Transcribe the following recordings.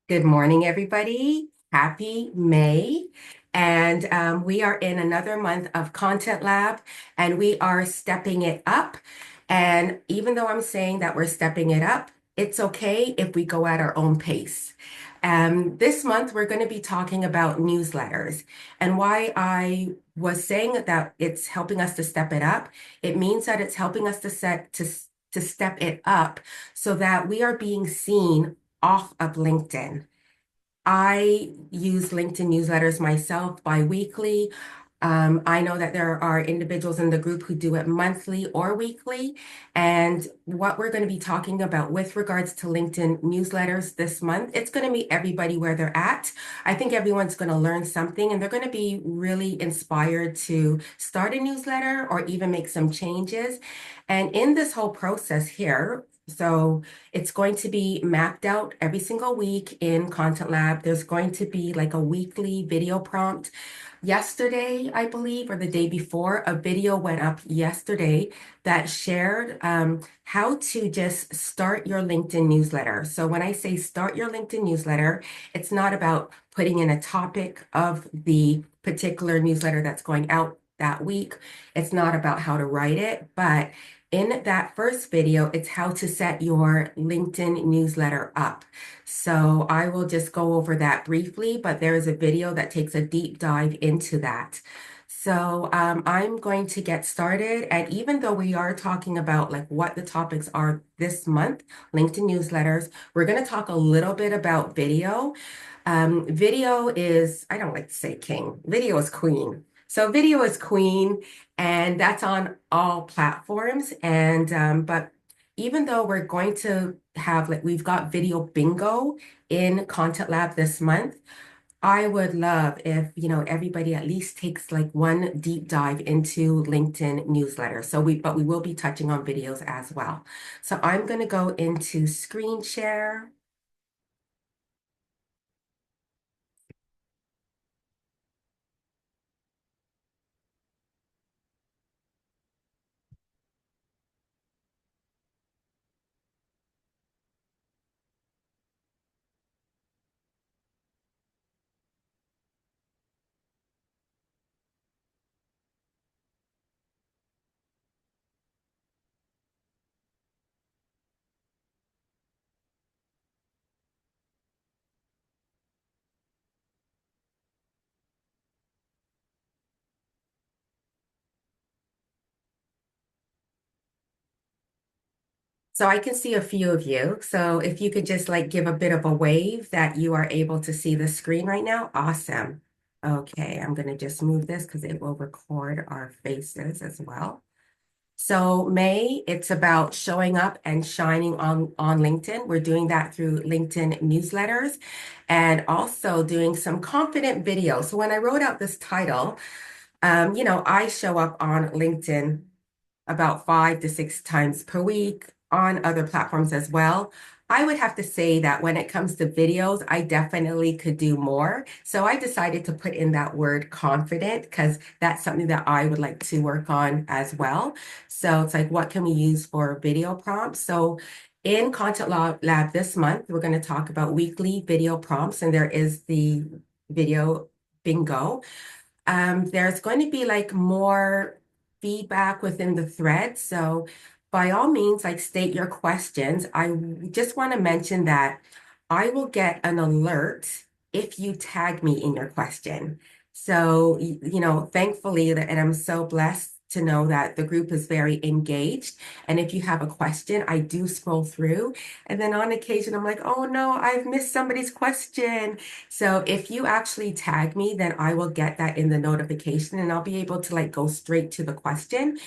Good morning, everybody. Happy May. And we are in another month of Content Lab, and we are stepping it up. And even though I'm saying that we're stepping it up, it's okay if we go at our own pace. This month, we're going to be talking about newsletters and why I was saying that it's helping us to step it up. It means that it's helping us to step it up so that we are being seen off of LinkedIn. I use LinkedIn newsletters myself bi-weekly. I know that there are individuals in the group who do it monthly or weekly. And what we're going to be talking about with regards to LinkedIn newsletters this month, it's going to meet everybody where they're at. I think everyone's going to learn something and they're going to be really inspired to start a newsletter or even make some changes. And in this whole process here, so it's going to be mapped out every single week in Content Lab. There's going to be like a weekly video prompt. Yesterday, I believe, or the day before, a video went up yesterday that shared how to just start your LinkedIn newsletter. So when I say start your LinkedIn newsletter, it's not about putting in a topic of the particular newsletter that's going out that week. It's not about how to write it, but in that first video, it's how to set your LinkedIn newsletter up. So I will just go over that briefly, but there is a video that takes a deep dive into that. So I'm going to get started. And even though we are talking about like what the topics are this month, LinkedIn newsletters, we're going to talk a little bit about video. Video is, I don't like to say king, video is queen. So video is queen, and that's on all platforms. And but even though we're going to have like we've got video bingo in Content Lab this month, I would love if, everybody at least takes like one deep dive into LinkedIn newsletter. But we will be touching on videos as well. So I'm going to go into screen share. So I can see a few of you. So if you could just like give a bit of a wave that you are able to see the screen right now. Awesome. Okay, I'm going to just move this because it will record our faces as well. So May, it's about showing up and shining on LinkedIn. We're doing that through LinkedIn newsletters and also doing some confident videos. So when I wrote out this title, I show up on LinkedIn about 5 to 6 times per week on other platforms as well. I would have to say that when it comes to videos, I definitely could do more. So I decided to put in that word confident because that's something that I would like to work on as well. So it's like, what can we use for video prompts? So in Content Lab this month, we're going to talk about weekly video prompts, and there is the video bingo. There's going to be like more feedback within the thread. So by all means, like state your questions. I just want to mention that I will get an alert if you tag me in your question. So, thankfully, and I'm so blessed to know that the group is very engaged. And if you have a question, I do scroll through. And then on occasion, I'm like, oh no, I've missed somebody's question. So if you actually tag me, then I will get that in the notification and I'll be able to like go straight to the question.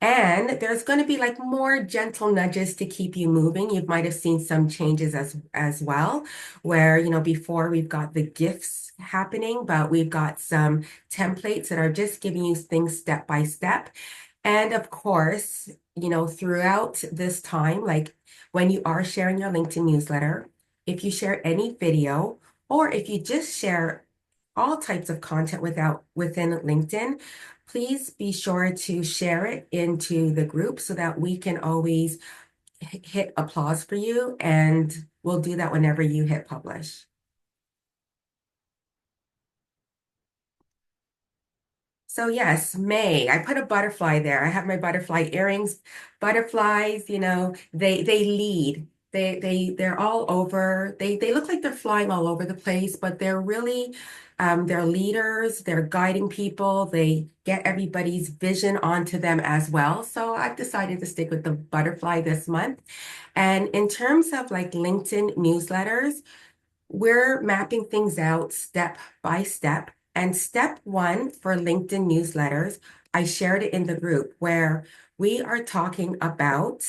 And there's going to be like more gentle nudges to keep you moving. You might have seen some changes as well, where, before we've got the gifts happening, but we've got some templates that are just giving you things step by step. And of course, throughout this time, like when you are sharing your LinkedIn newsletter, if you share any video or if you just share all types of content within LinkedIn, please be sure to share it into the group so that we can always hit applause for you. And we'll do that whenever you hit publish. So yes, May. I put a butterfly there. I have my butterfly earrings. Butterflies, they lead. They're all over. They look like they're flying all over the place, but they're really they're leaders, they're guiding people, they get everybody's vision onto them as well. So I've decided to stick with the butterfly this month. And in terms of like LinkedIn newsletters, we're mapping things out step by step. And step one for LinkedIn newsletters, I shared it in the group where we are talking about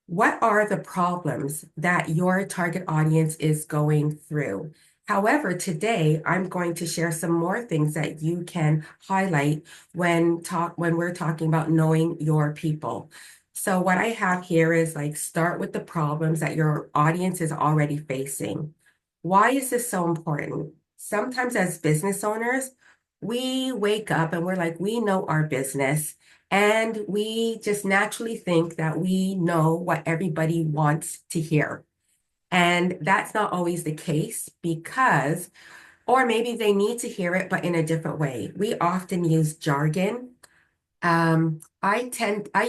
what are the problems that your target audience is going through. However, today I'm going to share some more things that you can highlight when we're talking about knowing your people. So what I have here is like start with the problems that your audience is already facing. Why is this so important? Sometimes as business owners, we wake up and we're like, we know our business. And we just naturally think that we know what everybody wants to hear. And that's not always the case because, or maybe they need to hear it, but in a different way. We often use jargon. I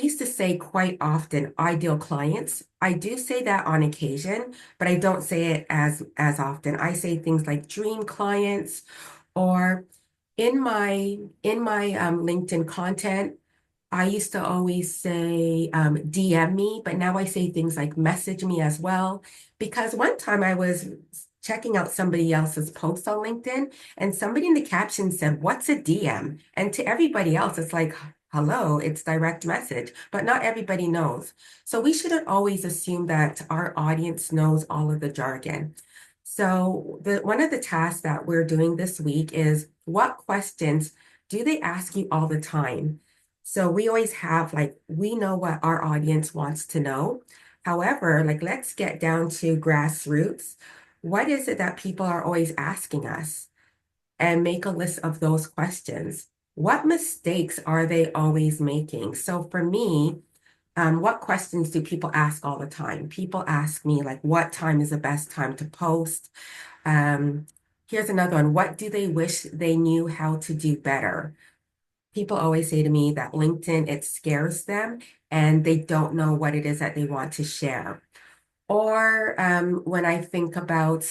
used to say quite often, ideal clients. I do say that on occasion, but I don't say it as often. I say things like dream clients or in my LinkedIn content. I used to always say DM me, but now I say things like message me as well. Because one time I was checking out somebody else's post on LinkedIn, and somebody in the caption said, "What's a DM?" And to everybody else, it's like, hello, it's direct message, but not everybody knows. So we shouldn't always assume that our audience knows all of the jargon. So one of the tasks that we're doing this week is what questions do they ask you all the time? So we always have like, we know what our audience wants to know. However, like, let's get down to grassroots. What is it that people are always asking us? And make a list of those questions. What mistakes are they always making? So for me, what questions do people ask all the time? People ask me, like, what time is the best time to post? Um, Here's another one. What do they wish they knew how to do better? People always say to me that LinkedIn, it scares them and they don't know what it is that they want to share. Or when I think about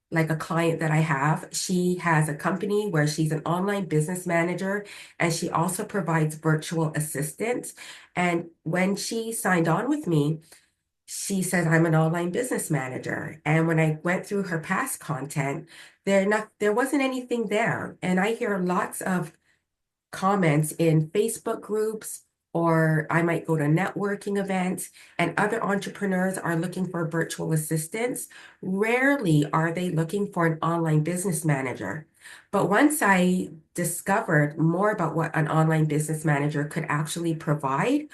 like a client that I have, she has a company where she's an online business manager and she also provides virtual assistants. And when she signed on with me, she says, I'm an online business manager. And when I went through her past content, there wasn't anything there. And I hear lots of comments in Facebook groups, or I might go to networking events, and other entrepreneurs are looking for virtual assistants. Rarely are they looking for an online business manager. But once I discovered more about what an online business manager could actually provide,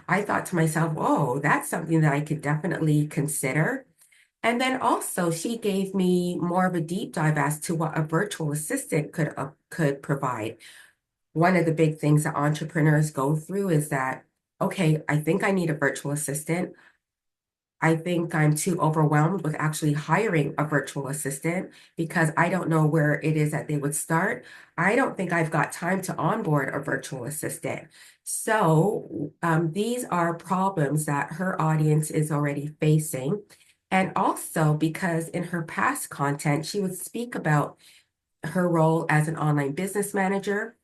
I thought to myself, oh, that's something that I could definitely consider. And then also, she gave me more of a deep dive as to what a virtual assistant could provide. One of the big things that entrepreneurs go through is that, okay, I think I need a virtual assistant. I think I'm too overwhelmed with actually hiring a virtual assistant because I don't know where it is that they would start. I don't think I've got time to onboard a virtual assistant. So these are problems that her audience is already facing. And also because in her past content, she would speak about her role as an online business manager.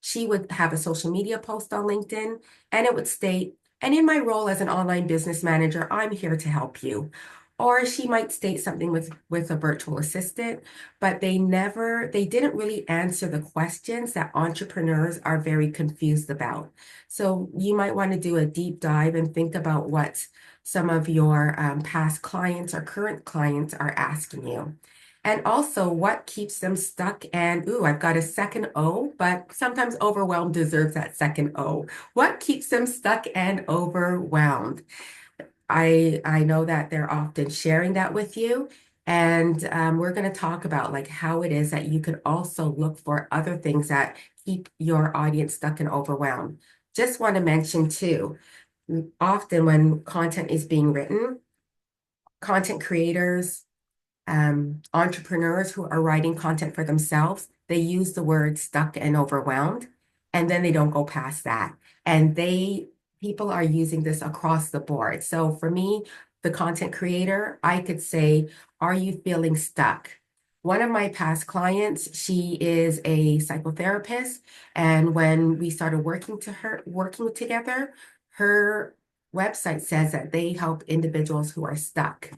She would have a social media post on LinkedIn and it would state, and in my role as an online business manager, I'm here to help you. Or she might state something with a virtual assistant, but they didn't really answer the questions that entrepreneurs are very confused about. So you might want to do a deep dive and think about what some of your past clients or current clients are asking you. And also, what keeps them stuck? And, ooh, I've got a second O, but sometimes overwhelmed deserves that second O. What keeps them stuck and overwhelmed? I know that they're often sharing that with you. And we're going to talk about like how it is that you can also look for other things that keep your audience stuck and overwhelmed. Just want to mention too, often when content is being written, content creators, entrepreneurs who are writing content for themselves, they use the word stuck and overwhelmed. and then they don't go past that. And people are using this across the board. So for me, the content creator, I could say, are you feeling stuck? One of my past clients, she is a psychotherapist, and when we started working together, her website says that they help individuals who are stuck.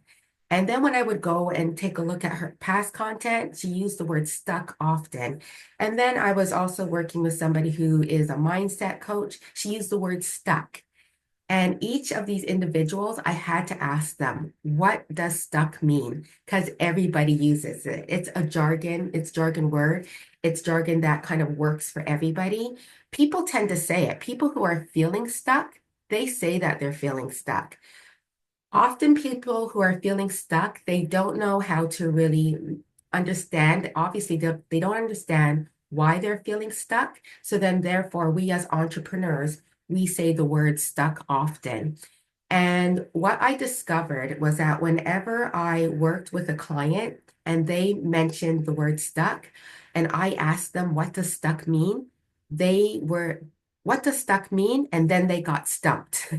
And then when I would go and take a look at her past content, she used the word stuck often. And then I was also working with somebody who is a mindset coach. She used the word stuck. And each of these individuals, I had to ask them, what does stuck mean? Because everybody uses it. It's jargon word. It's jargon that kind of works for everybody. People tend to say it. People who are feeling stuck, they say that they're feeling stuck. Often people who are feeling stuck, they don't know how to really understand. Obviously, they don't understand why they're feeling stuck. So then, therefore, we as entrepreneurs, we say the word stuck often. And what I discovered was that whenever I worked with a client and they mentioned the word stuck, and I asked them, what does stuck mean? They were, what does stuck mean? And then they got stumped.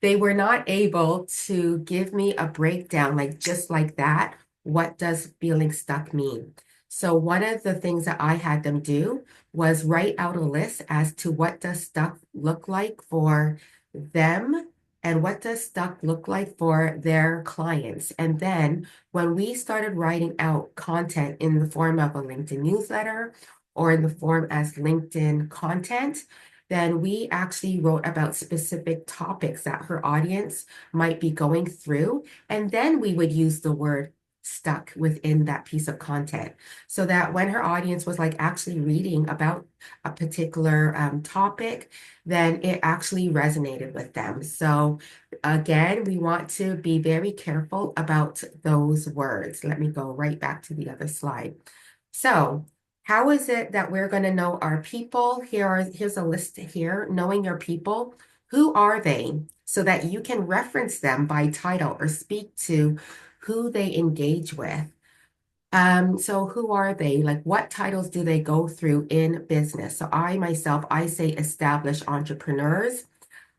They were not able to give me a breakdown, like just like that. What does feeling stuck mean? So one of the things that I had them do was write out a list as to what does stuck look like for them and what does stuck look like for their clients. And then when we started writing out content in the form of a LinkedIn newsletter or in the form as LinkedIn content, then we actually wrote about specific topics that her audience might be going through. And then we would use the word stuck within that piece of content so that when her audience was like actually reading about a particular topic, then it actually resonated with them. So again, we want to be very careful about those words. Let me go right back to the other slide. So how is it that we're going to know our people? Here's a list here, knowing your people. Who are they? So that you can reference them by title or speak to who they engage with. So who are they? Like what titles do they go through in business? So I myself, I say established entrepreneurs.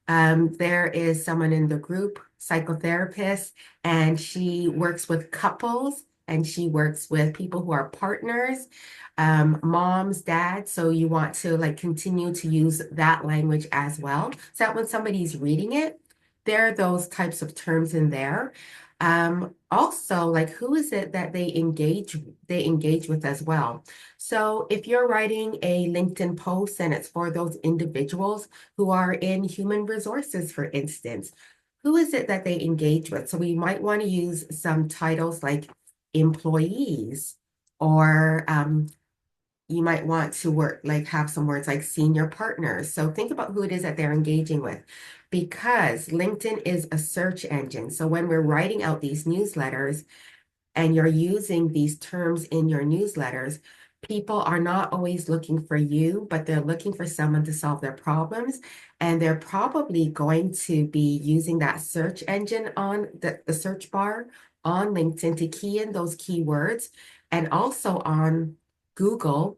There is someone in the group, psychotherapist, and she works with couples and she works with people who are partners, moms, dads. So you want to like continue to use that language as well. So that when somebody's reading it, there are those types of terms in there. Also, like who is it that they engage with as well. So if you're writing a LinkedIn post and it's for those individuals who are in human resources, for instance, who is it that they engage with? So we might want to use some titles like employees, or you might want to have some words like senior partners. So think about who it is that they're engaging with, because LinkedIn is a search engine. So when we're writing out these newsletters, and you're using these terms in your newsletters, people are not always looking for you, but they're looking for someone to solve their problems. And they're probably going to be using that search engine on the search bar on LinkedIn to key in those keywords, and also on Google,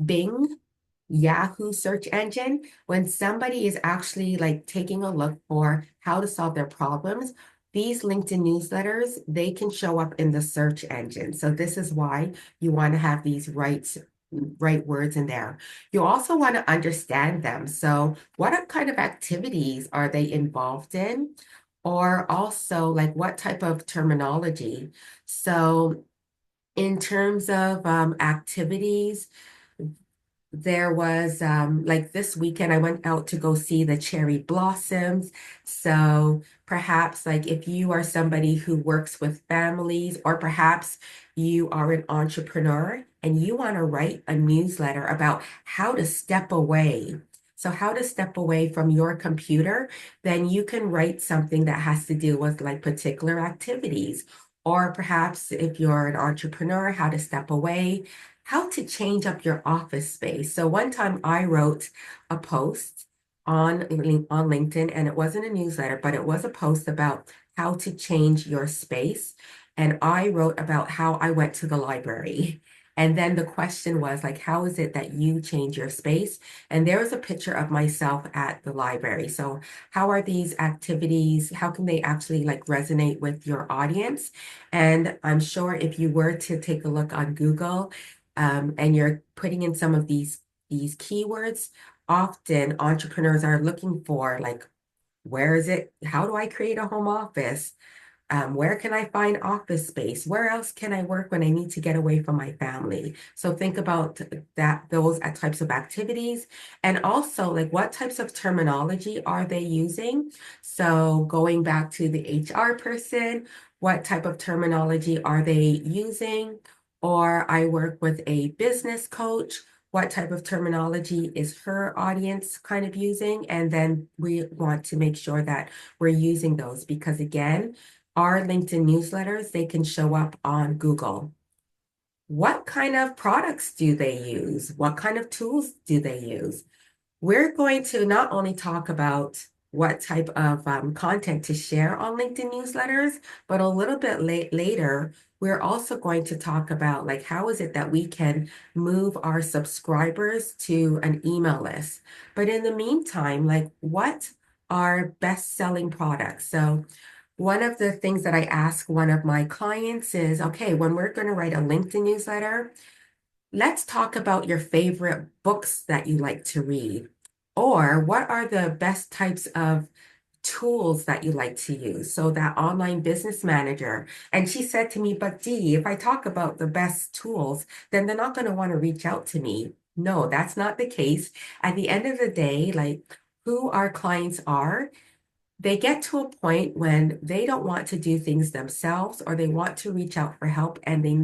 Bing, Yahoo search engine. When somebody is actually like taking a look for how to solve their problems, these LinkedIn newsletters, they can show up in the search engine. So this is why you want to have these right words in there. You also want to understand them. So what kind of activities are they involved in? Or also like what type of terminology? So in terms of activities, there was like this weekend, I went out to go see the cherry blossoms. So perhaps like if you are somebody who works with families, or perhaps you are an entrepreneur and you want to write a newsletter about how to step away. So how to step away from your computer, then you can write something that has to do with like particular activities. Or perhaps if you're an entrepreneur, how to step away, how to change up your office space. So one time I wrote a post on LinkedIn, and it wasn't a newsletter, but it was a post about how to change your space. And I wrote about how I went to the library. And then the question was like, how is it that you change your space? And there was a picture of myself at the library. So how are these activities, how can they actually like resonate with your audience? And I'm sure if you were to take a look on Google, and you're putting in some of these keywords, often entrepreneurs are looking for like, where is it? How do I create a home office? Where can I find office space? Where else can I work when I need to get away from my family? So think about that, those types of activities. And also, like, what types of terminology are they using? So going back to the HR person, what type of terminology are they using? Or I work with a business coach. What type of terminology is her audience kind of using? And then we want to make sure that we're using those because, again, our LinkedIn newsletters, they can show up on Google. What kind of products do they use? What kind of tools do they use? We're going to not only talk about what type of content to share on LinkedIn newsletters, but a little bit later, we're also going to talk about like how is it that we can move our subscribers to an email list. But in the meantime, like what are best-selling products? So one of the things that I ask one of my clients is, okay, when we're going to write a LinkedIn newsletter, let's talk about your favorite books that you like to read, or what are the best types of tools that you like to use. So that online business manager. And she said to me, but Dee, if I talk about the best tools, then they're not going to want to reach out to me. No, that's not the case. At the end of the day, like who our clients are, they get to a point when they don't want to do things themselves or they want to reach out for help and they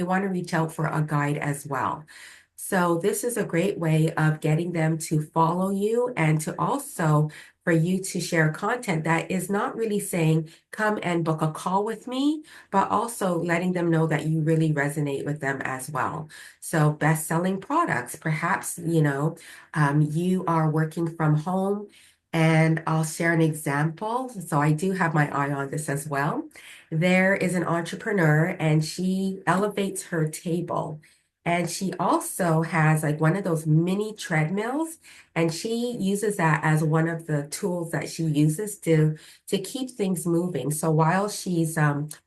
want to reach out for a guide as well. So this is a great way of getting them to follow you and to also for you to share content that is not really saying, come and book a call with me, but also letting them know that you really resonate with them as well. So best-selling products, perhaps, you are working from home and I'll share an example. So I do have my eye on this as well. There is an entrepreneur and she elevates her table. And she also has like one of those mini treadmills, and she uses that as one of the tools that she uses to keep things moving. So while she's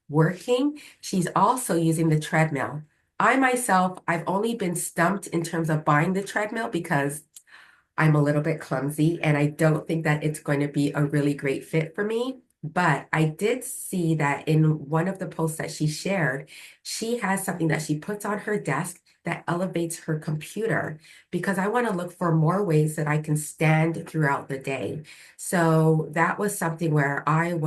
working, she's also using the treadmill. I myself, I've only been stumped in terms of buying the treadmill because I'm a little bit clumsy and I don't think that it's going to be a really great fit for me. But I did see that in one of the posts that she shared, she has something that she puts on her desk that elevates her computer because I want to look for more ways that I can stand throughout the day. So that was something where I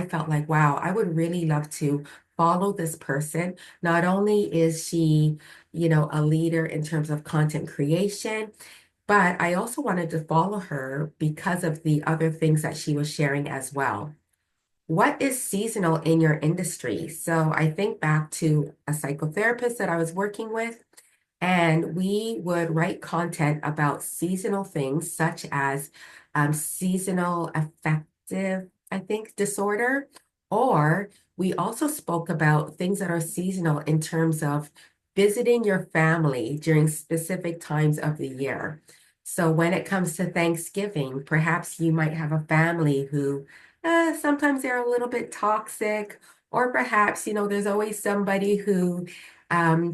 felt like, wow, I would really love to follow this person. Not only is she, a leader in terms of content creation, but I also wanted to follow her because of the other things that she was sharing as well. What is seasonal in your industry? So I think back to a psychotherapist that I was working with, and we would write content about seasonal things such as seasonal affective, I think, disorder. Or we also spoke about things that are seasonal in terms of visiting your family during specific times of the year. So when it comes to Thanksgiving, perhaps you might have a family who sometimes they're a little bit toxic, or perhaps, there's always somebody who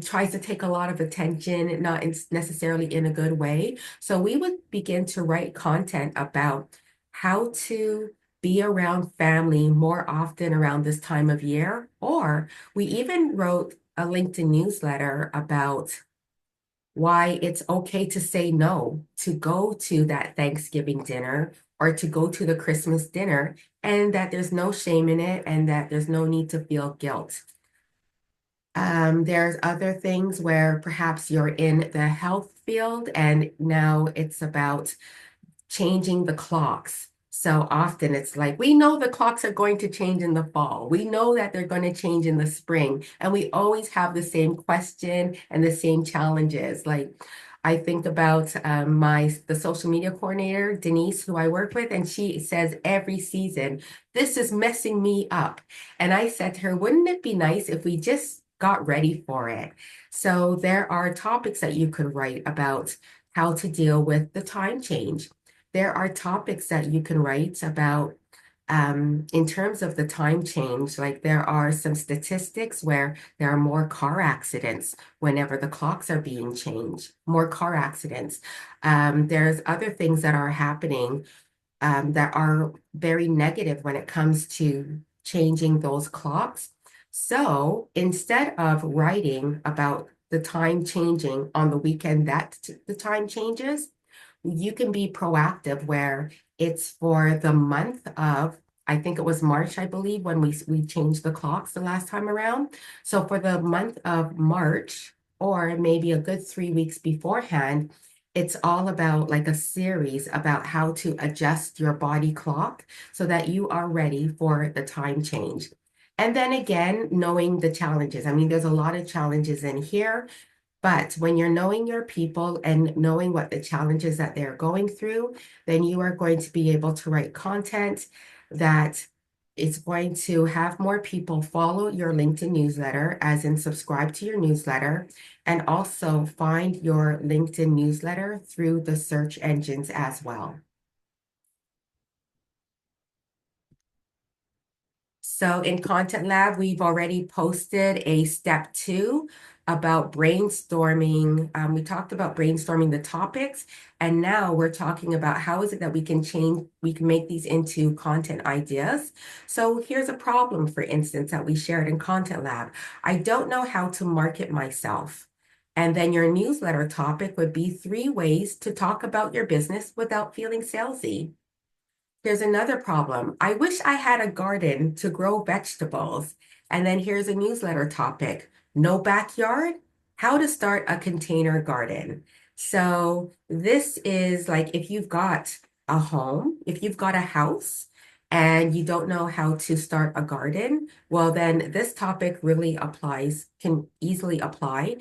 tries to take a lot of attention, not necessarily in a good way. So we would begin to write content about how to be around family more often around this time of year. Or we even wrote a LinkedIn newsletter about why it's okay to say no to go to that Thanksgiving dinner or to go to the Christmas dinner, and that there's no shame in it and that there's no need to feel guilt. There's other things where perhaps you're in the health field and now it's about changing the clocks. So often it's like, we know the clocks are going to change in the fall. We know that they're going to change in the spring. And we always have the same question and the same challenges. Like I think about the social media coordinator, Denise, who I work with, and she says every season, this is messing me up. And I said to her, wouldn't it be nice if we just got ready for it. So there are topics that you could write about how to deal with the time change. There are topics that you can write about in terms of the time change. Like there are some statistics where there are more car accidents whenever the clocks are being changed, more car accidents. There's other things that are happening that are very negative when it comes to changing those clocks. So instead of writing about the time changing on the weekend that the time changes, you can be proactive where it's for the month of, I think it was March, I believe, when we changed the clocks the last time around. So for the month of March, or maybe a good 3 weeks beforehand, it's all about like a series about how to adjust your body clock so that you are ready for the time change. And then again, knowing the challenges. I mean, there's a lot of challenges in here, but when you're knowing your people and knowing what the challenges that they're going through, then you are going to be able to write content that is going to have more people follow your LinkedIn newsletter, as in subscribe to your newsletter, and also find your LinkedIn newsletter through the search engines as well. So in Content Lab, we've already posted a step 2 about brainstorming. We talked about brainstorming the topics, and now we're talking about how is it that we can make these into content ideas. So here's a problem, for instance, that we shared in Content Lab. I don't know how to market myself. And then your newsletter topic would be 3 ways to talk about your business without feeling salesy. Here's another problem. I wish I had a garden to grow vegetables. And then here's a newsletter topic. No backyard? How to start a container garden. So this is like if you've got a home, if you've got a house and you don't know how to start a garden, well, then this topic really applies, can easily apply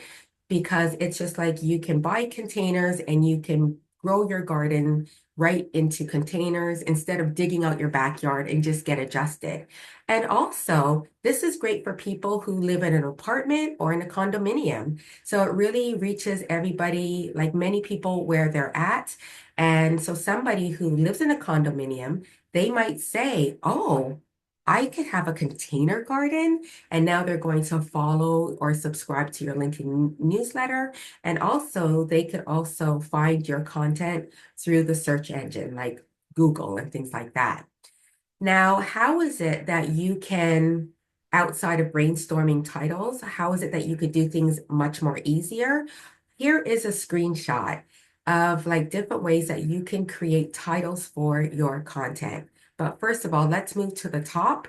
because it's just like you can buy containers and you can grow your garden right into containers instead of digging out your backyard and just get adjusted. And also, this is great for people who live in an apartment or in a condominium. So it really reaches everybody, like many people where they're at. And so somebody who lives in a condominium, they might say, oh, I could have a container garden. And now they're going to follow or subscribe to your LinkedIn newsletter. And also, they could also find your content through the search engine like Google and things like that. Now, how is it that you can, outside of brainstorming titles, how is it that you could do things much more easier? Here is a screenshot of like different ways that you can create titles for your content. But first of all, let's move to the top.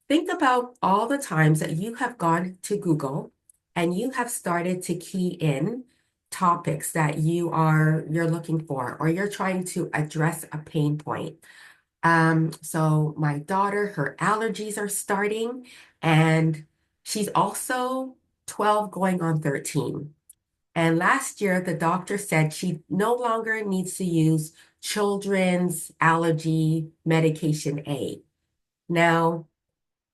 Think about all the times that you have gone to Google and you have started to key in topics that you're looking for or you're trying to address a pain point. So my daughter, her allergies are starting, and she's also 12 going on 13. And last year, the doctor said she no longer needs to use children's allergy medication A. Now,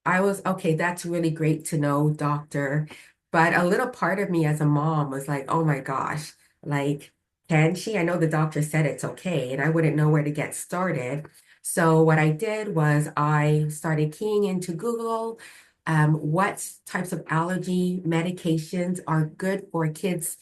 I was, okay, that's really great to know, doctor. But a little part of me as a mom was like, oh my gosh, like, can she? I know the doctor said it's okay, and I wouldn't know where to get started. So what I did was I started keying into Google, what types of allergy medications are good for kids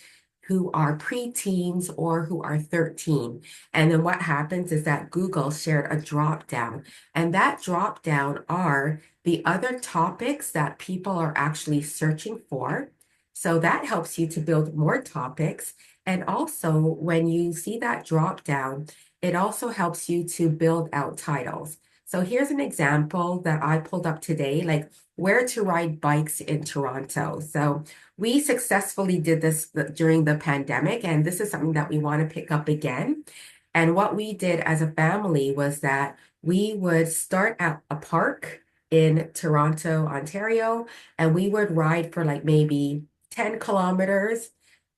who are preteens or who are 13. And then what happens is that Google shared a drop down, and that drop down are the other topics that people are actually searching for. So that helps you to build more topics. And also, when you see that drop down, it also helps you to build out titles. So here's an example that I pulled up today, like where to ride bikes in Toronto. So we successfully did this during the pandemic, and this is something that we want to pick up again. And what we did as a family was that we would start at a park in Toronto, Ontario, and we would ride for like maybe 10 kilometers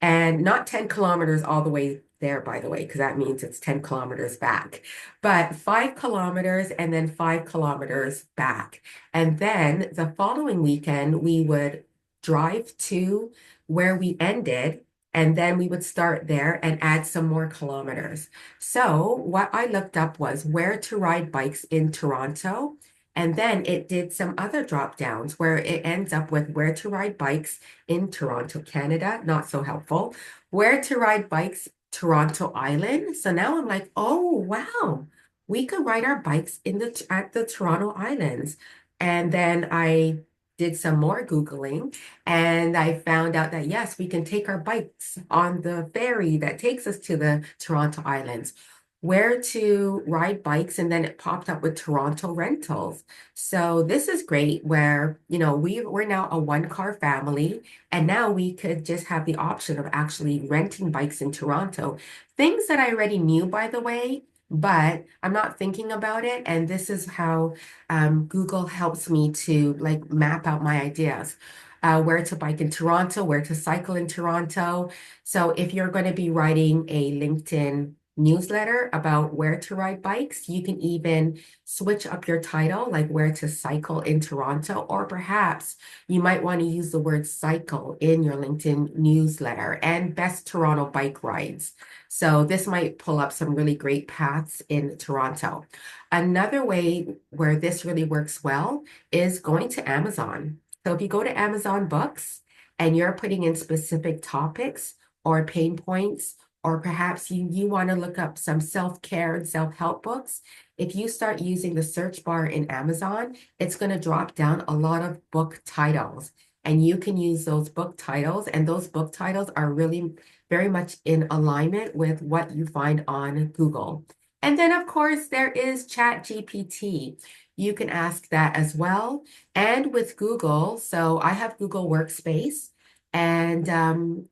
and not 10 kilometers all the way there, by the way, because that means it's 10 kilometers back, but 5 kilometers and then 5 kilometers back. And then the following weekend, we would drive to where we ended, and then we would start there and add some more kilometers. So what I looked up was where to ride bikes in Toronto. And then it did some other drop downs where it ends up with where to ride bikes in Toronto, Canada. Not so helpful. Where to ride bikes, Toronto Island. So now I'm like, oh, wow, we could ride our bikes in the at the Toronto Islands. And then I did some more Googling and I found out that yes, we can take our bikes on the ferry that takes us to the Toronto Islands. Where to ride bikes, and then it popped up with Toronto rentals. So this is great where, we're now a one-car family, and now we could just have the option of actually renting bikes in Toronto. Things that I already knew, by the way, but I'm not thinking about it. And this is how Google helps me to like map out my ideas. Where to bike in Toronto, where to cycle in Toronto. So if you're going to be writing a LinkedIn newsletter about where to ride bikes, you can even switch up your title, like where to cycle in Toronto, or perhaps you might want to use the word cycle in your LinkedIn newsletter and best Toronto bike rides. So this might pull up some really great paths in Toronto. Another way where this really works well is going to Amazon. So if you go to Amazon Books and you're putting in specific topics or pain points, or perhaps you want to look up some self-care and self-help books, if you start using the search bar in Amazon, it's going to drop down a lot of book titles. And you can use those book titles, and those book titles are really very much in alignment with what you find on Google. And then, of course, there is ChatGPT. You can ask that as well. And with Google, so I have Google Workspace. And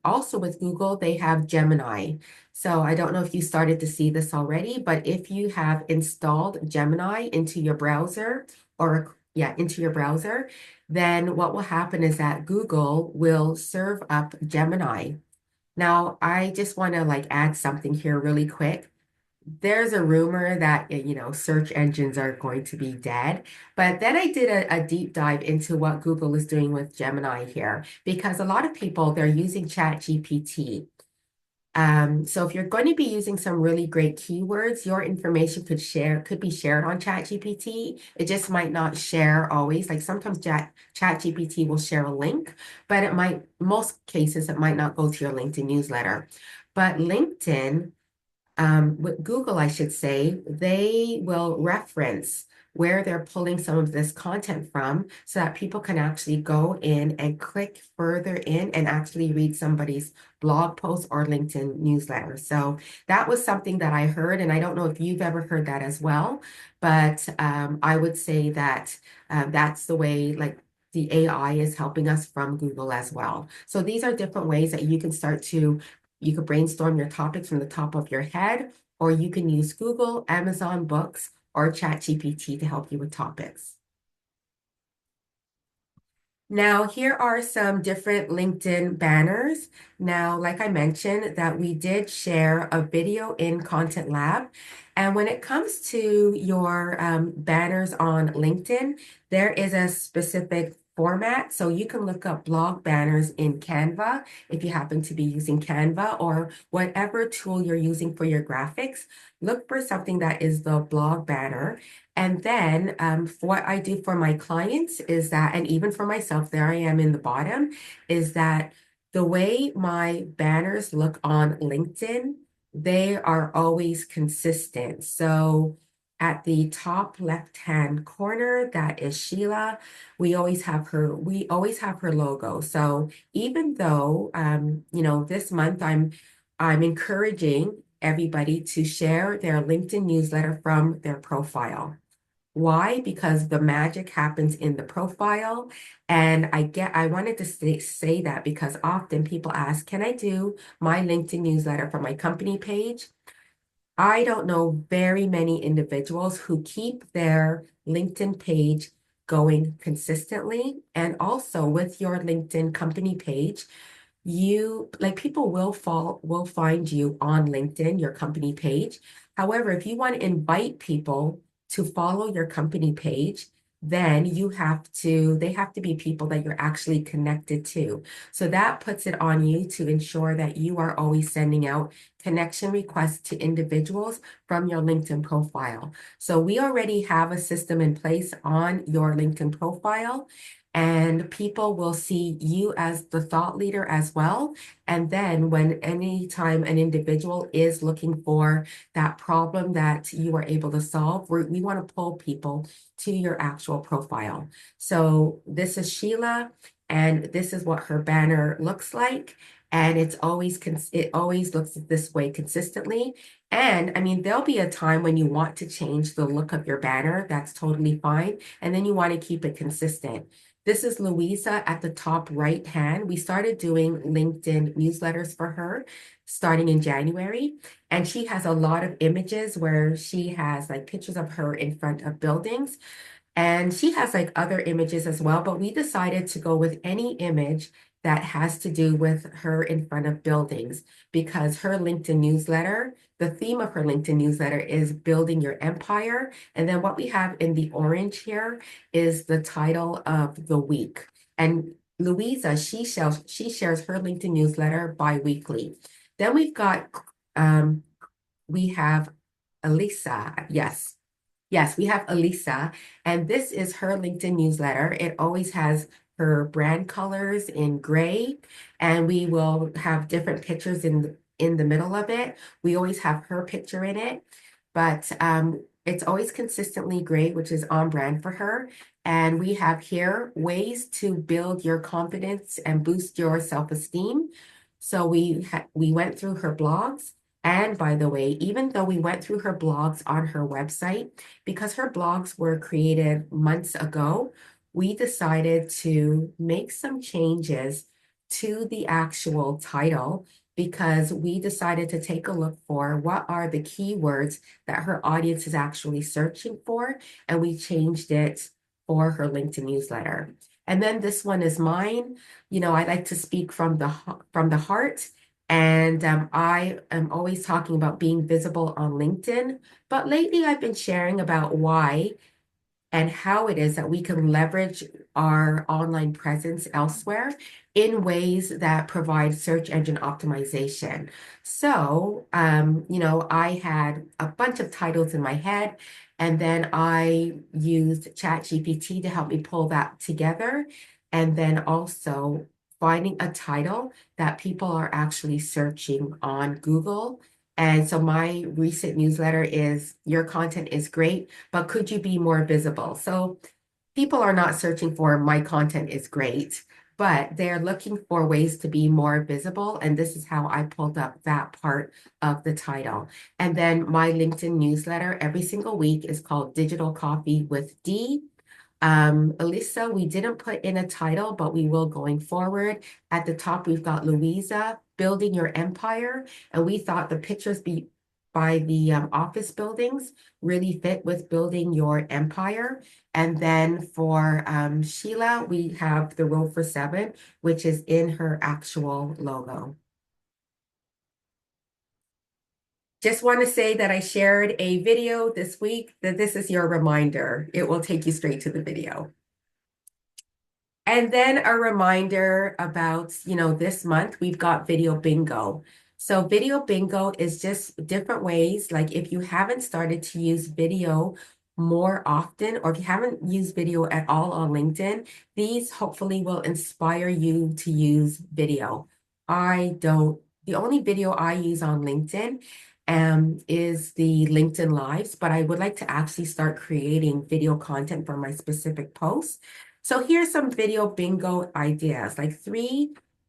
also with Google, they have Gemini. So I don't know if you started to see this already, but if you have installed Gemini into your browser, or yeah, into your browser, then what will happen is that Google will serve up Gemini. Now, I just want to like add something here really quick. There's a rumor that, search engines are going to be dead. But then I did a deep dive into what Google is doing with Gemini here, because a lot of people, they're using ChatGPT. So if you're going to be using some really great keywords, your information could be shared on ChatGPT. It just might not share always. Like sometimes ChatGPT will share a link, but most cases, it might not go to your LinkedIn newsletter. But LinkedIn, with Google, I should say, they will reference where they're pulling some of this content from so that people can actually go in and click further in and actually read somebody's blog post or LinkedIn newsletter. So that was something that I heard, and I don't know if you've ever heard that as well, but I would say that that's the way, like, the AI is helping us from Google as well. So these are different ways that you could brainstorm your topics from the top of your head, or you can use Google, Amazon Books, or ChatGPT to help you with topics. Now, here are some different LinkedIn banners. Now, like I mentioned, that we did share a video in Content Lab. And when it comes to your banners on LinkedIn, there is a specific format. So you can look up blog banners in Canva if you happen to be using Canva or whatever tool you're using for your graphics. Look for something that is the blog banner. And then what I do for my clients is that, and even for myself, there I am in the bottom, is that the way my banners look on LinkedIn, they are always consistent. So at the top left-hand corner, that is Sheila. We always have her logo. So even though, this month I'm encouraging everybody to share their LinkedIn newsletter from their profile. Why? Because the magic happens in the profile. And I wanted to say that because often people ask, can I do my LinkedIn newsletter from my company page? I don't know very many individuals who keep their LinkedIn page going consistently. And also with your LinkedIn company page, people will find you on LinkedIn, your company page. However, if you want to invite people to follow your company page, then they have to be people that you're actually connected to. So that puts it on you to ensure that you are always sending out connection requests to individuals from your LinkedIn profile. So we already have a system in place on your LinkedIn profile, and people will see you as the thought leader as well. And then when anytime an individual is looking for that problem that you are able to solve, we want to pull people to your actual profile. So this is Sheila, and this is what her banner looks like. And it always looks this way consistently. And I mean, there'll be a time when you want to change the look of your banner. That's totally fine. And then you want to keep it consistent. This is Louisa at the top right hand. We started doing LinkedIn newsletters for her starting in January. And she has a lot of images where she has like pictures of her in front of buildings. And she has like other images as well, but we decided to go with any image that has to do with her in front of buildings because her LinkedIn newsletter, the theme of her LinkedIn newsletter is building your empire. And then what we have in the orange here is the title of the week. And Louisa, she shares her LinkedIn newsletter bi-weekly. Then um, we have Elisa. Yes. Yes, we have Elisa, and this is her LinkedIn newsletter. It always has her brand colors in gray, and we will have different pictures in the middle of it. We always have her picture in it, but it's always consistently gray, which is on brand for her. And we have here ways to build your confidence and boost your self-esteem. So we went through her blogs. And by the way, even though we went through her blogs on her website, because her blogs were created months ago, we decided to make some changes to the actual title because we decided to take a look for what are the keywords that her audience is actually searching for, and we changed it for her LinkedIn newsletter. And then this one is mine. You know, I like to speak from the heart. And I am always talking about being visible on LinkedIn. But lately, I've been sharing about why and how it is that we can leverage our online presence elsewhere in ways that provide search engine optimization. So, you know, I had a bunch of titles in my head, and then I used ChatGPT to help me pull that together. And then also finding a title that people are actually searching on Google. And so my recent newsletter is Your content is great, but could you be more visible? So people are not searching for my content is great, but they're looking for ways to be more visible. And this is how I pulled up that part of the title. And then my LinkedIn newsletter every single week is called Digital Coffee with Dee. Alyssa, we didn't put in a title, but we will going forward. At the top, we've got Louisa, Building Your Empire. And we thought the pictures by the office buildings really fit with building your empire. And then for Sheila, we have the row for seven, which is in her actual logo. Just want to say that I shared a video this week that this is your reminder. It will take you straight to the video. And then a reminder about, you know, this month we've got video bingo. So video bingo is just different ways. Like if you haven't started to use video more often, or if you haven't used video at all on LinkedIn, these hopefully will inspire you to use video. The only video I use on LinkedIn is the LinkedIn Lives, but I would like to actually start creating video content for my specific posts. So here's some video bingo ideas, like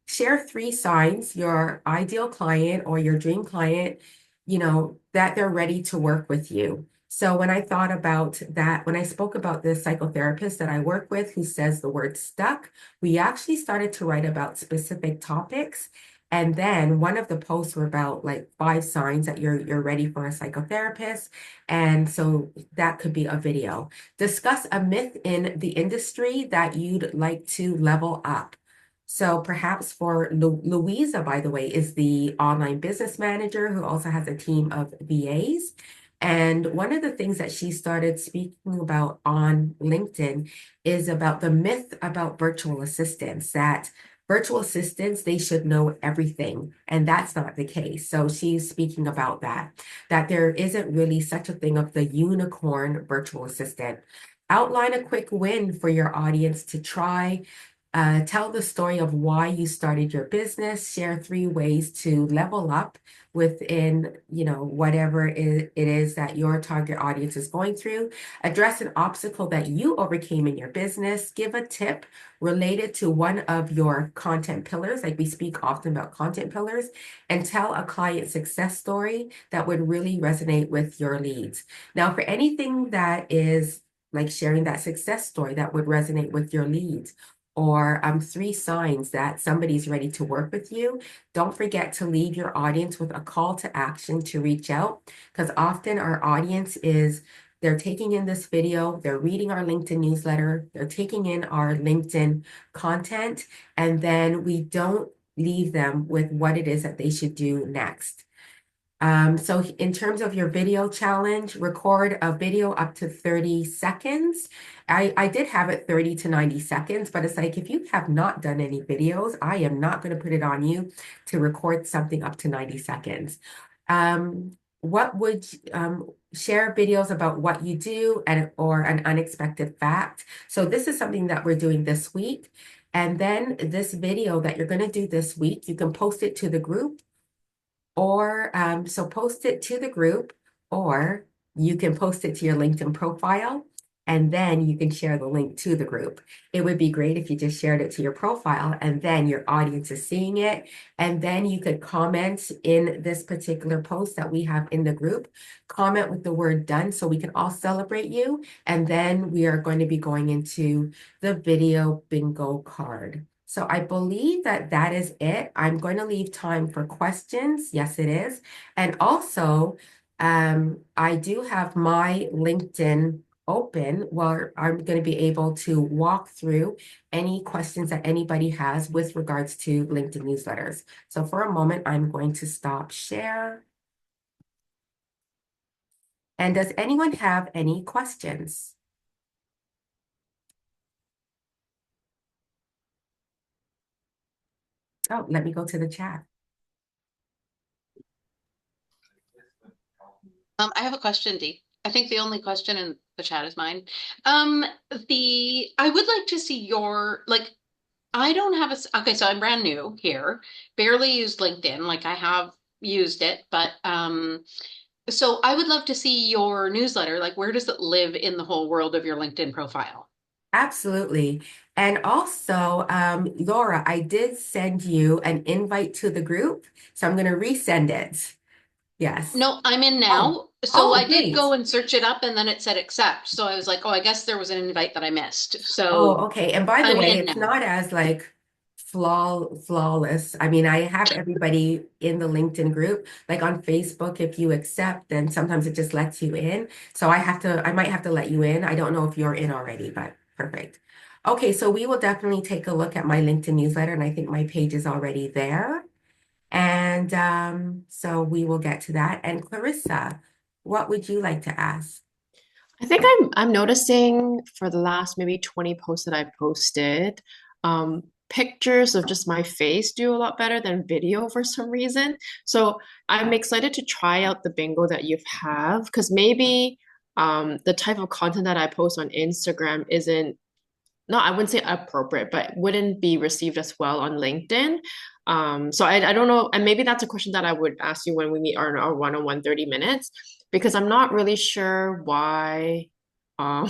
share three signs your ideal client or your dream client, you know, that they're ready to work with you. So when I thought about that, when I spoke about the psychotherapist that I work with who says the word stuck, we actually started to write about specific topics. And then one of the posts were about like 5 signs that you're ready for a psychotherapist. And so that could be a video. Discuss a myth in the industry that you'd like to level up. So perhaps for Louisa, by the way, is the online business manager who also has a team of VAs. And one of the things that she started speaking about on LinkedIn is about the myth about virtual assistants, that virtual assistants, they should know everything. And that's not the case. So she's speaking about that there isn't really such a thing of the unicorn virtual assistant. Outline a quick win for your audience to try. Tell the story of why you started your business. Share 3 ways to level up within, whatever it is that your target audience is going through. Address an obstacle that you overcame in your business. Give a tip related to one of your content pillars. Like we speak often about content pillars, and tell a client success story that would really resonate with your leads. Now, for anything that is like sharing that success story that would resonate with your leads, or 3 signs that somebody's ready to work with you, don't forget to leave your audience with a call to action to reach out, because often our audience is they're taking in this video, they're reading our LinkedIn newsletter, they're taking in our LinkedIn content, and then we don't leave them with what it is that they should do next. So in terms of your video challenge, record a video up to 30 seconds. I did have it 30 to 90 seconds, but it's like if you have not done any videos, I am not going to put it on you to record something up to 90 seconds. What would share videos about what you do or an unexpected fact. So this is something that we're doing this week. And then this video that you're going to do this week, you can post it to the group, or so post it to the group, or you can post it to your LinkedIn profile, and then you can share the link to the group. It would be great if you just shared it to your profile and then your audience is seeing it. And then you could comment in this particular post that we have in the group, comment with the word done so we can all celebrate you. And then we are going to be going into the video bingo card. So I believe that that is it. I'm going to leave time for questions. Yes, it is. And also, I do have my LinkedIn open where I'm going to be able to walk through any questions that anybody has with regards to LinkedIn newsletters. So for a moment, I'm going to stop share. And does anyone have any questions? Oh, let me go to the chat. I have a question, Dee. I think the only question in the chat is mine. I would like to see I don't have okay, so I'm brand new here, barely used LinkedIn. Like I have used it, but so I would love to see your newsletter. Like, where does it live in the whole world of your LinkedIn profile? Absolutely. And also, Laura, I did send you an invite to the group, so I'm going to resend it. Yes. No, I'm in Oh, now. So oh, I did great. go and search it up and then it said accept. So I was like, oh, I guess there was an invite that I missed. So Oh, okay. And by the I'm way, in it's now. not as like flawless. I mean, I have everybody in the LinkedIn group. Like on Facebook, if you accept, then sometimes it just lets you in. So I might have to let you in. I don't know if you're in already, but perfect. Okay, so we will definitely take a look at my LinkedIn newsletter, and I think my page is already there. And so we will get to that. And Clarissa, what would you like to ask? I think I'm noticing for the last maybe 20 posts that I posted, pictures of just my face do a lot better than video for some reason. So I'm excited to try out the bingo that you have because maybe the type of content that I post on Instagram isn't I wouldn't say appropriate, but wouldn't be received as well on LinkedIn. So I don't know, and maybe that's a question that I would ask you when we meet our one-on-one 30 minutes, because I'm not really sure why my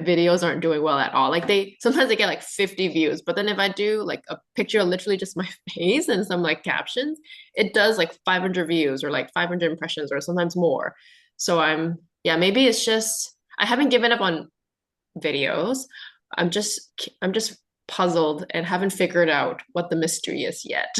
videos aren't doing well at all. Like sometimes they get like 50 views, but then if I do like a picture of literally just my face and some like captions, it does like 500 views or like 500 impressions or sometimes more. So yeah, maybe it's just I haven't given up on videos. I'm just puzzled and haven't figured out what the mystery is yet.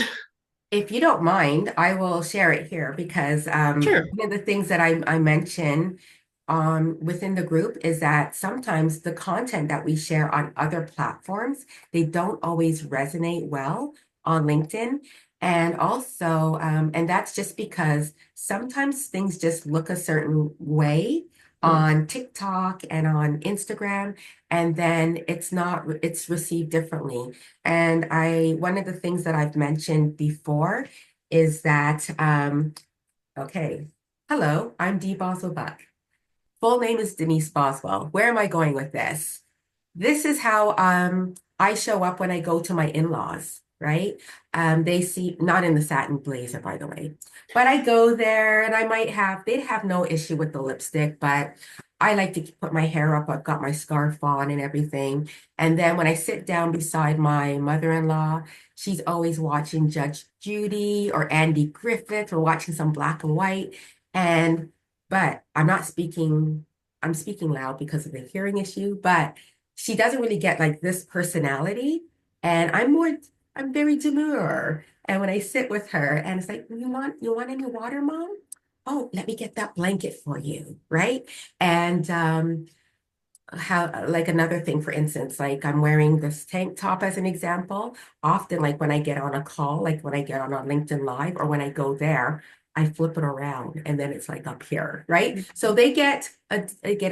If you don't mind, I will share it here because Sure. one of the things that I mention within the group is that sometimes the content that we share on other platforms, they don't always resonate well on LinkedIn. And also, and that's just because sometimes things just look a certain way Mm, on TikTok and on Instagram, and then it's not, it's received differently. And one of the things that I've mentioned before is that, okay, hello, I'm Dee Boswell-Buck. Full name is Denise Boswell. Where am I going with this? This is how I show up when I go to my in-laws, right? They see not in the satin blazer, by the way, but I go there and they'd have no issue with the lipstick, but I like to put my hair up. I've got my scarf on and everything. And then when I sit down beside my mother-in-law, she's always watching Judge Judy or Andy Griffith or watching some black and white. And but I'm speaking loud because of the hearing issue, but she doesn't really get like this personality. And I'm very demure. And when I sit with her and it's like, you want any water, Mom? Oh, let me get that blanket for you, right? And how like another thing, for instance, like I'm wearing this tank top as an example. Often, like when I get on a call, like when I get on a LinkedIn Live or when I go there, I flip it around and then it's like up here, right? So they get a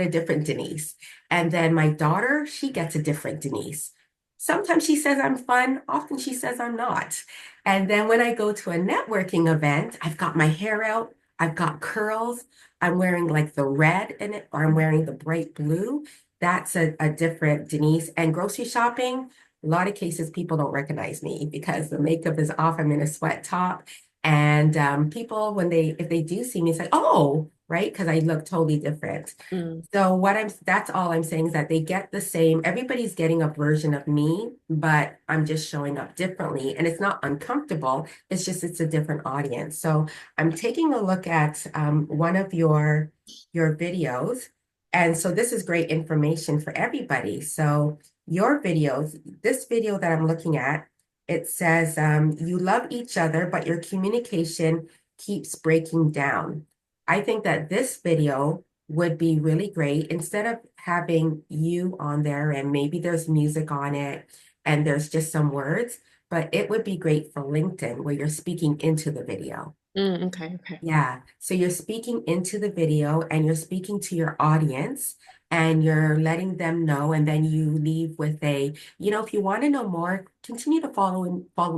different Denise. And then my daughter, she gets a different Denise. Sometimes she says I'm fun, often she says I'm not. And then when I go to a networking event, I've got my hair out, I've got curls, I'm wearing like the red in it, or I'm wearing the bright blue. That's a different Denise. And grocery shopping, a lot of cases people don't recognize me because the makeup is off. I'm in a sweat top. And people, if they do see me, say, oh, right, because I look totally different. mm, So that's all I'm saying is that they get the same, everybody's getting a version of me, but I'm just showing up differently. And it's not uncomfortable. It's just, it's a different audience. So I'm taking a look at one of your videos. And so this is great information for everybody. So your videos, this video that I'm looking at, it says, you love each other, but your communication keeps breaking down. I think that this video would be really great instead of having you on there and maybe there's music on it and there's just some words, but it would be great for LinkedIn where you're speaking into the video. okay, okay. Yeah. So you're speaking into the video and you're speaking to your audience and you're letting them know. And then you leave with if you want to know more, continue to follow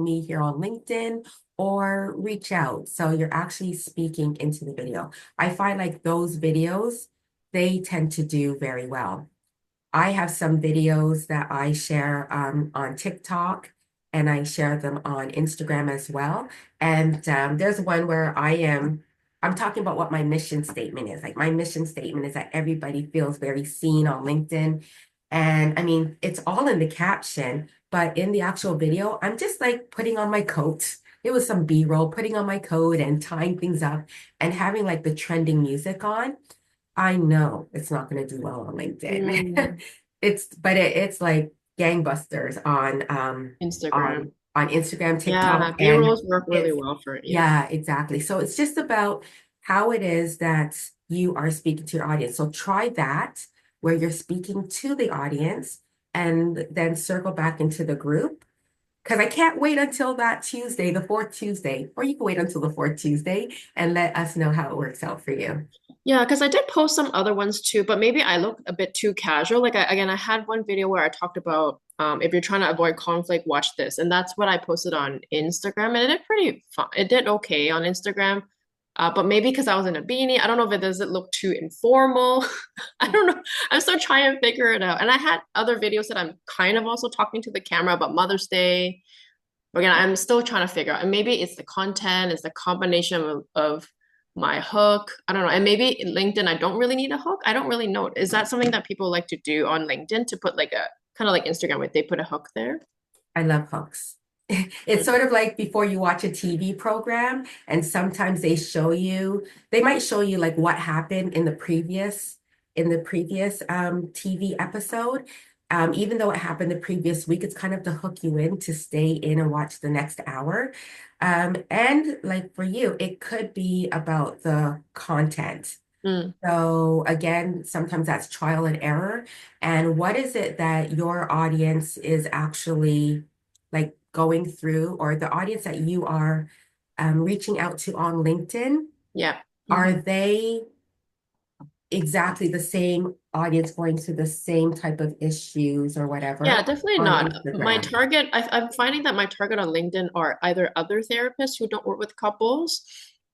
me here on LinkedIn or reach out. So you're actually speaking into the video. I find like those videos, they tend to do very well. I have some videos that I share on TikTok and I share them on Instagram as well. And there's one where I'm talking about what my mission statement is. Like my mission statement is that everybody feels very seen on LinkedIn. And I mean, it's all in the caption, but in the actual video, I'm just like putting on my coat. It was some B-roll, putting on my coat and tying things up and having like the trending music on. I know it's not going to do well on LinkedIn. Mm, It's like gangbusters Instagram. on Instagram, TikTok, Yeah, and B-rolls work really it's well for it. Yeah. yeah, exactly. So it's just about how it is that you are speaking to your audience. So try that where you're speaking to the audience and then circle back into the group. Because I can't wait until that Tuesday, the fourth Tuesday, or you can wait until the fourth Tuesday and let us know how it works out for you. Yeah, because I did post some other ones too, but maybe I look a bit too casual. Again, I had one video where I talked about if you're trying to avoid conflict, watch this. And that's what I posted on Instagram. And it did pretty fun. It did okay on Instagram. But maybe because I was in a beanie, I don't know if it does it look too informal. I don't know. I'm still trying to figure it out. And I had other videos that I'm kind of also talking to the camera about Mother's Day. But again, I'm still trying to figure out. And maybe it's the content, it's the combination of my hook. I don't know. And maybe in LinkedIn, I don't really need a hook. I don't really know. Is that something that people like to do on LinkedIn to put like a kind of like Instagram where they put a hook there? I love hooks. It's Mm, sort of like before you watch a TV program, and sometimes they might show you like what happened in the previous TV episode. Even though it happened the previous week, it's kind of to hook you in to stay in and watch the next hour. And like for you, it could be about the content. mm, So again, sometimes that's trial and error. And what is it that your audience is actually like going through, or the audience that you are reaching out to on LinkedIn, Yeah. are Mhm. they exactly the same audience going through the same type of issues or Yeah, whatever definitely on not. My Instagram? target, I'm finding that my target on LinkedIn are either other therapists who don't work with couples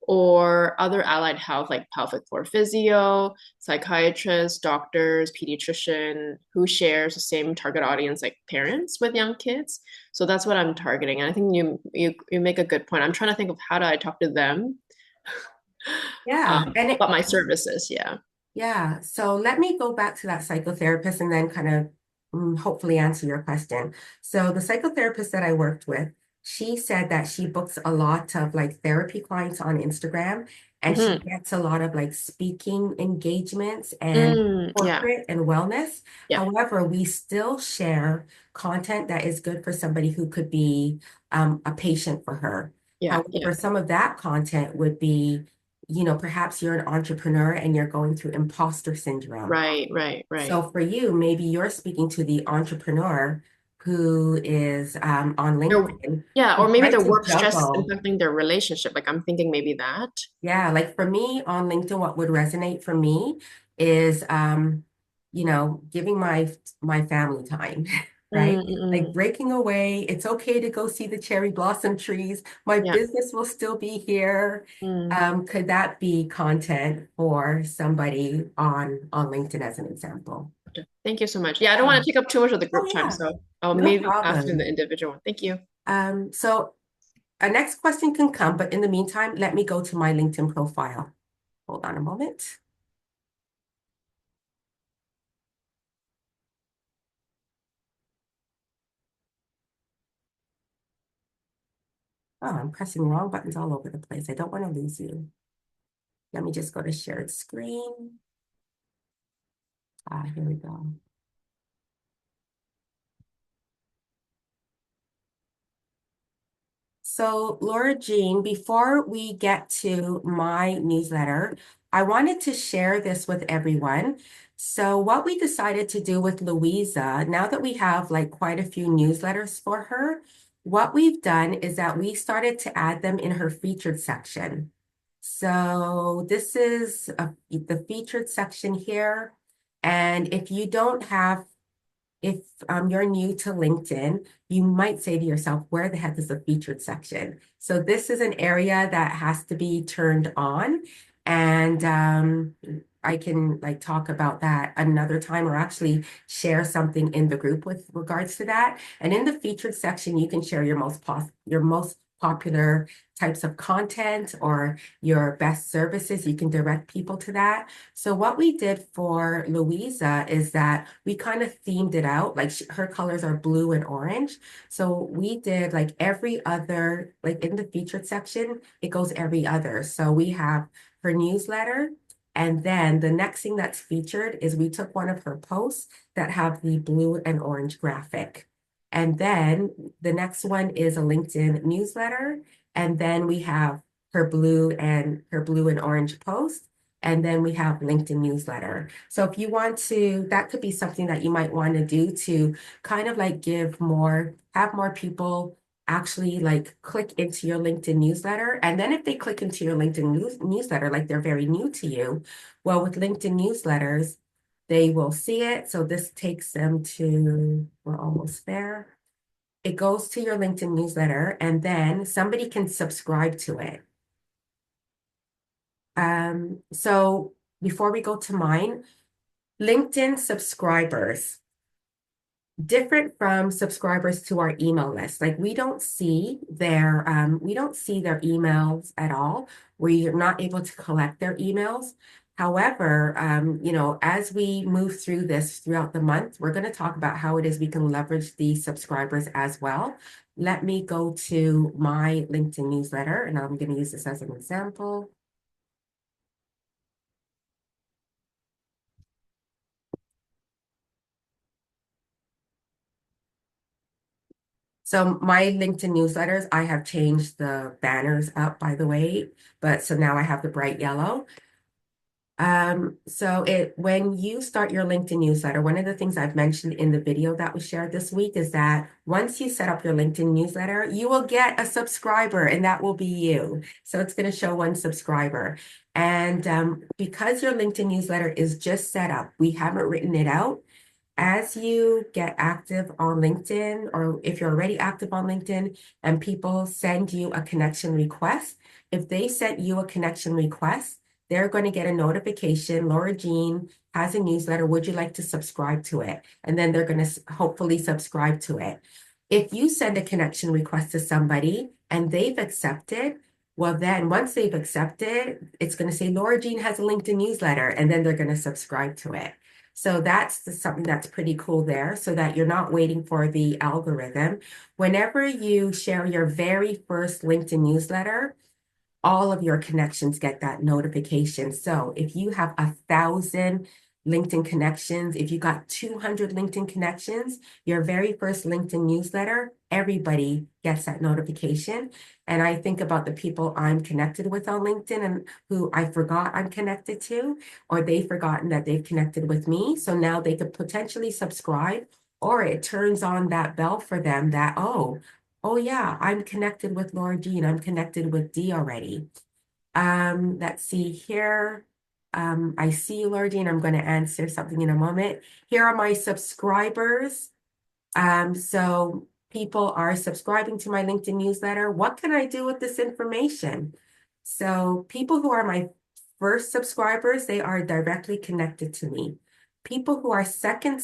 or other allied health, like pelvic floor physio, psychiatrists, doctors, pediatrician, who shares the same target audience like parents with young kids. So that's what I'm targeting. And I think you make a good point. I'm trying to think of how do I talk to them Yeah, and about my services. Yeah. yeah, so let me go back to that psychotherapist and then kind of hopefully answer your question. So the psychotherapist that I worked with, she said that she books a lot of like therapy clients on Instagram, and she Hmm. gets a lot of like speaking engagements and Yeah. corporate and wellness. Yeah. However, we still share content that is good for somebody who could be a patient for her. Yeah. Yeah. However, some of that content would be, perhaps you're an entrepreneur and you're going through imposter syndrome. Right. Right. Right. So for you, maybe you're speaking to the entrepreneur who is on Their, LinkedIn, yeah, or who's maybe trying their to work stress juggle. impacting their relationship. Like I'm thinking maybe that. Yeah, like for me on LinkedIn, what would resonate for me is giving my family time, right? Mm, mm, Like mm. breaking away. It's okay to go see the cherry blossom trees. My Yeah. business will still be here. Mm. Could that be content for somebody on LinkedIn as an example? Okay. Thank you so much. Yeah, I don't want Yeah. to take up too much of the Oh group time, yeah, so I'll no maybe ask in the problem. individual one. Thank you. So a next question can come, but in the meantime, let me go to my LinkedIn profile. Hold on a moment. Oh, I'm pressing wrong buttons all over the place. I don't want to lose you. Let me just go to shared screen. Here we go. So, Laura Jean, before we get to my newsletter, I wanted to share this with everyone. So, what we decided to do with Louisa, now that we have like quite a few newsletters for her, what we've done is that we started to add them in her featured section. So, this is the featured section here. And if you don't have if you're new to LinkedIn, you might say to yourself, where the heck is the featured section? So this is an area that has to be turned on. And I can like talk about that another time or actually share something in the group with regards to that. And in the featured section, you can share your most popular types of content or your best services. You can direct people to that. So what we did for Louisa is that we kind of themed it out. Like her colors are blue and orange. So we did like every other, like in the featured section, it goes every other. So we have her newsletter. And then the next thing that's featured is we took one of her posts that have the blue and orange graphic. And then the next one is a LinkedIn newsletter. And then we have her blue and orange post. And then we have LinkedIn newsletter. So if you want to, that could be something that you might want to do to kind of like have more people actually like click into your LinkedIn newsletter. And then if they click into your LinkedIn newsletter, like they're very new to you, well, with LinkedIn newsletters, they will see it. So this takes them to, we're almost there. It goes to your LinkedIn newsletter, and then somebody can subscribe to it. So before we go to mine, LinkedIn subscribers, different from subscribers to our email list. Like we don't see their emails at all. We're not able to collect their emails. However, as we move through this throughout the month, we're going to talk about how it is we can leverage these subscribers as well. Let me go to my LinkedIn newsletter, and I'm going to use this as an example. So my LinkedIn newsletters, I have changed the banners up, by the way, but so now I have the bright yellow. So when you start your LinkedIn newsletter, one of the things I've mentioned in the video that was shared this week is that once you set up your LinkedIn newsletter, you will get a subscriber, and that will be you. So it's going to show one subscriber. And because your LinkedIn newsletter is just set up, we haven't written it out. As you get active on LinkedIn, or if you're already active on LinkedIn and people send you a connection request, if they sent you a connection request, they're going to get a notification. Laura Jean has a newsletter. Would you like to subscribe to it? And then they're going to hopefully subscribe to it. If you send a connection request to somebody and they've accepted, well, then once they've accepted, it's going to say Laura Jean has a LinkedIn newsletter, and then they're going to subscribe to it. So that's something that's pretty cool there, so that you're not waiting for the algorithm. Whenever you share your very first LinkedIn newsletter, all of your connections get that notification. So if you have 1,000 LinkedIn connections, if you got 200 LinkedIn connections, your very first LinkedIn newsletter, everybody gets that notification. And I think about the people I'm connected with on LinkedIn and who I forgot I'm connected to, or they've forgotten that they've connected with me. So now they could potentially subscribe, or it turns on that bell for them that, oh yeah, I'm connected with Laura Jean. I'm connected with Dee already. Let's see here. I see you, Laura Jean. I'm going to answer something in a moment. Here are my subscribers. So people are subscribing to my LinkedIn newsletter. What can I do with this information? So people who are my first subscribers, they are directly connected to me. People who are second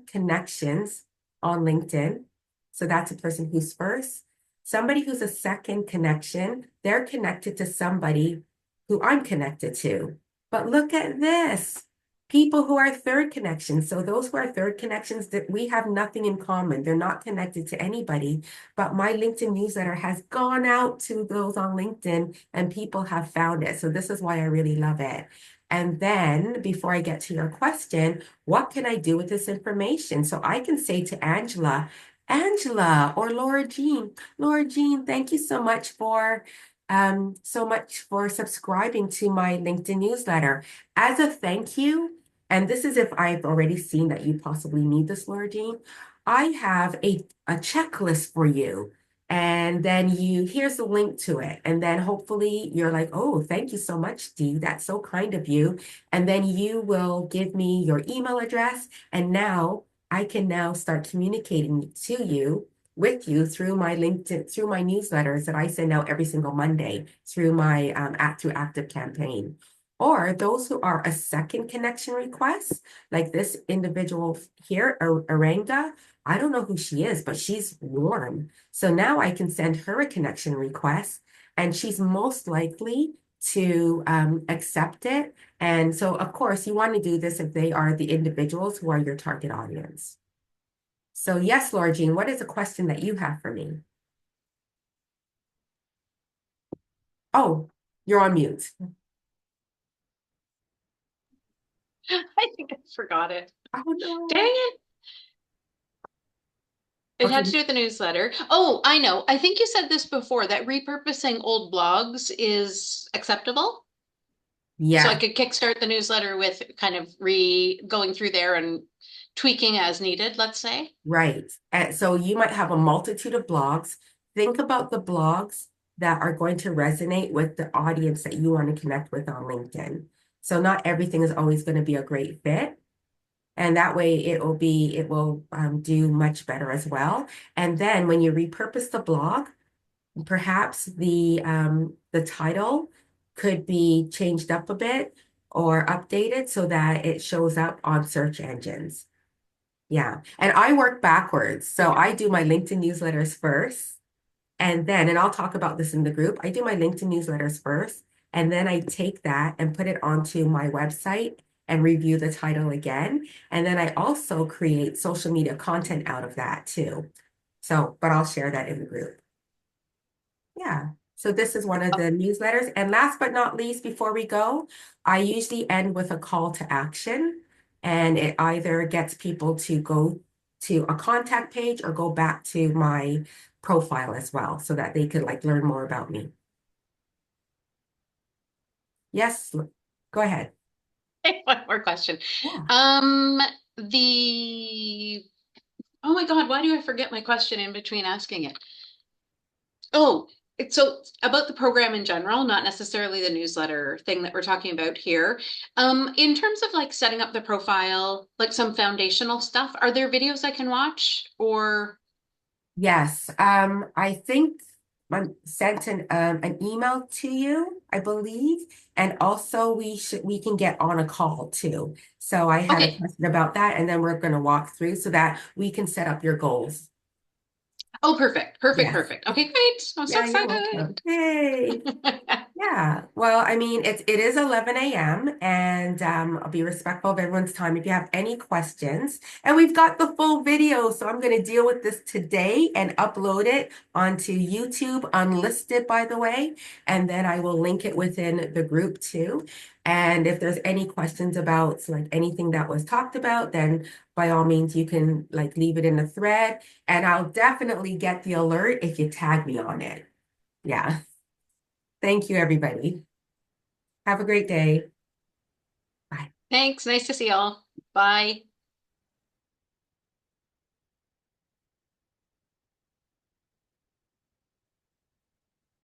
connections on LinkedIn. So that's a person who's first. Somebody who's a second connection, they're connected to somebody who I'm connected to. But look at this. People who are third connections. So those who are third connections, that we have nothing in common. They're not connected to anybody, but my LinkedIn newsletter has gone out to those on LinkedIn and people have found it. So this is why I really love it. And then before I get to your question, what can I do with this information? So I can say to Angela or Laura Jean, thank you so much for subscribing to my LinkedIn newsletter. As a thank you, and this is if I've already seen that you possibly need this, Laura Jean, I have a checklist for you. And then here's the link to it. And then hopefully you're like, oh, thank you so much, Dee. That's so kind of you. And then you will give me your email address. And now I can now start communicating to you with you through my LinkedIn, through my newsletters that I send out every single Monday through my through Active Campaign. Or those who are a second connection request, like this individual here, Aranga. I don't know who she is, but she's warm. So now I can send her a connection request, and she's most likely to accept it. And so, of course, you want to do this if they are the individuals who are your target audience. So yes, Laura Jean, what is a question that you have for me? Oh, you're on mute. I think I forgot it. Oh Dang no. it. It had to Okay. do with the newsletter. Oh, I know. I think you said this before that repurposing old blogs is acceptable. So I Yeah, could kickstart the newsletter with kind of going through there and tweaking as needed, let's say. right. And so you might have a multitude of blogs. Think about the blogs that are going to resonate with the audience that you want to connect with on LinkedIn. So not everything is always going to be a great fit. And that way it will do much better as well. And then when you repurpose the blog, perhaps the title could be changed up a bit or updated so that it shows up on search engines. Yeah. And I work backwards. So Yeah. I do my LinkedIn newsletters first. And I'll talk about this in the group. I do my LinkedIn newsletters first. And then I take that and put it onto my website and review the title again. And then I also create social media content out of that too. So, but I'll share that in the group. Yeah. So this is one of the newsletters. And last but not least, before we go, I usually end with a call to action. And it either gets people to go to a contact page or go back to my profile as well so that they could like learn more about me. Yes. Go ahead. One more question. Yeah. Um, the oh my God, why do I forget my question in between asking it? Oh, it's so about the program in general, not necessarily the newsletter thing that we're talking about here. In terms of like setting up the profile, like some foundational stuff, are there videos I can watch or Yes. I think I sent an email to you, I believe, and also we can get on a call too. So I had a okay. question about that, and then we're going to walk through so that we can set up your goals. Oh, perfect, perfect, Yes. perfect. Okay, great. I'm so Yeah, you're excited. welcome. Hey. Yeah, well, I mean, it is 11 a.m. and I'll be respectful of everyone's time. If you have any questions, and we've got the full video, so I'm going to deal with this today and upload it onto YouTube, unlisted, by the way, and then I will link it within the group too. And if there's any questions about like anything that was talked about, then by all means, you can like leave it in the thread, and I'll definitely get the alert if you tag me on it. Yeah. Thank you, everybody. Have a great day. Bye. Thanks. Nice to see y'all. Bye.